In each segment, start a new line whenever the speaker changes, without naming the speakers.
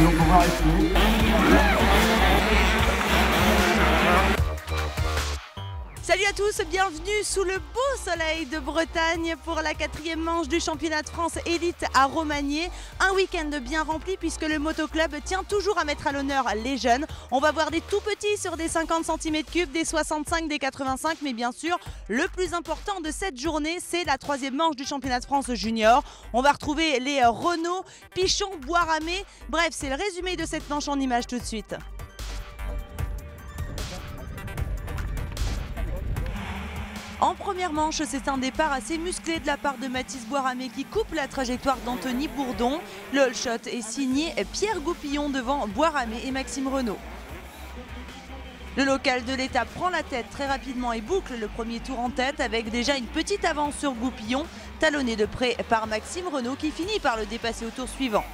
vont pouvoir essayer.
Salut à tous, bienvenue sous le beau soleil de Bretagne pour la 4e manche du championnat de France élite à Romagné. Un week-end bien rempli puisque le motoclub tient toujours à mettre à l'honneur les jeunes. On va voir des tout petits sur des 50 cm3, des 65, des 85, mais bien sûr, le plus important de cette journée, c'est la 3e manche du championnat de France junior. On va retrouver les Renault, Pichon, Bois-Ramé. Bref, c'est le résumé de cette manche en images tout de suite. En première manche, c'est un départ assez musclé de la part de Mathis Bois-Ramé qui coupe la trajectoire d'Anthony Bourdon. Le all shot est signé Pierre Goupillon devant Bois-Ramé et Maxime Renault. Le local de l'étape prend la tête très rapidement et boucle le premier tour en tête avec déjà une petite avance sur Goupillon, talonné de près par Maxime Renault qui finit par le dépasser au tour suivant.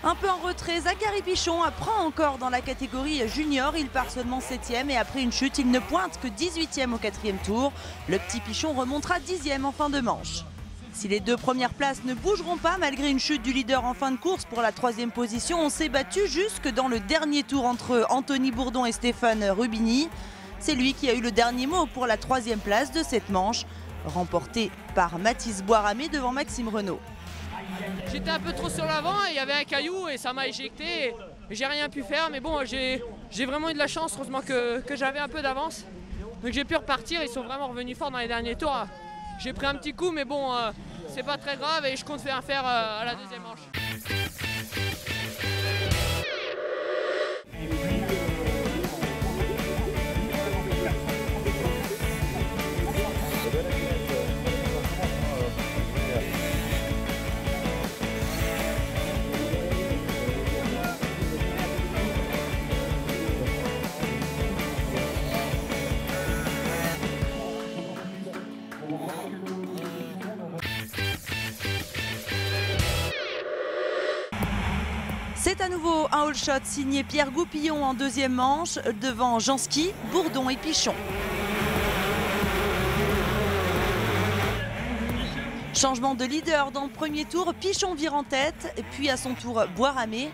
Un peu en retrait, Zachary Pichon apprend encore dans la catégorie junior. Il part seulement 7e et après une chute, il ne pointe que 18e au 4e tour. Le petit Pichon remontera 10e en fin de manche. Si les deux premières places ne bougeront pas malgré une chute du leader en fin de course pour la 3e position, on s'est battu jusque dans le dernier tour entre Anthony Bourdon et Stéphane Rubini. C'est lui qui a eu le dernier mot pour la 3e place de cette manche, remportée par Mathis Bois-Ramé devant Maxime Renault.
J'étais un peu trop sur l'avant et il y avait un caillou et ça m'a éjecté. J'ai rien pu faire, mais bon, j'ai vraiment eu de la chance, heureusement que j'avais un peu d'avance. Donc j'ai pu repartir, ils sont vraiment revenus fort dans les derniers tours. J'ai pris un petit coup, mais bon, c'est pas très grave et je compte faire à la 2e manche.
C'est à nouveau un all shot signé Pierre Goupillon en 2e manche devant Janski, Bourdon et Pichon. Changement de leader dans le premier tour, Pichon vire en tête, puis à son tour Bois-Ramé.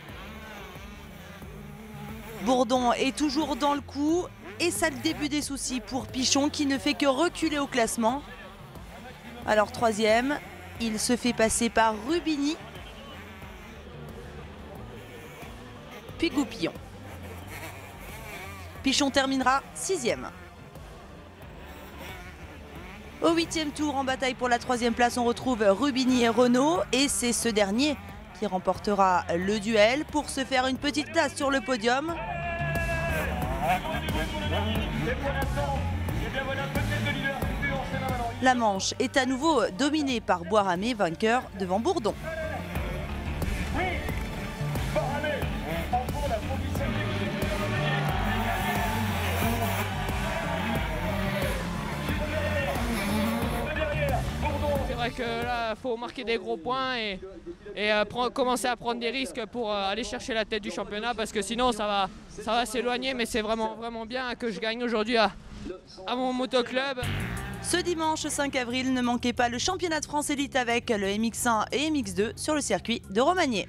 Bourdon est toujours dans le coup et ça le début des soucis pour Pichon qui ne fait que reculer au classement. Alors 3e, il se fait passer par Rubini. Puis Goupillon. Pichon terminera 6e. Au 8e tour, en bataille pour la 3e place, on retrouve Rubini et Renault. Et c'est ce dernier qui remportera le duel pour se faire une petite place sur le podium. La manche est à nouveau dominée par Bois-Ramé, vainqueur devant Bourdon.
C'est vrai que là, il faut marquer des gros points et commencer à prendre des risques pour aller chercher la tête du championnat parce que sinon ça va s'éloigner, mais c'est vraiment bien que je gagne aujourd'hui à mon motoclub.
Ce dimanche 5 avril, ne manquez pas le championnat de France élite avec le MX1 et MX2 sur le circuit de Romagné.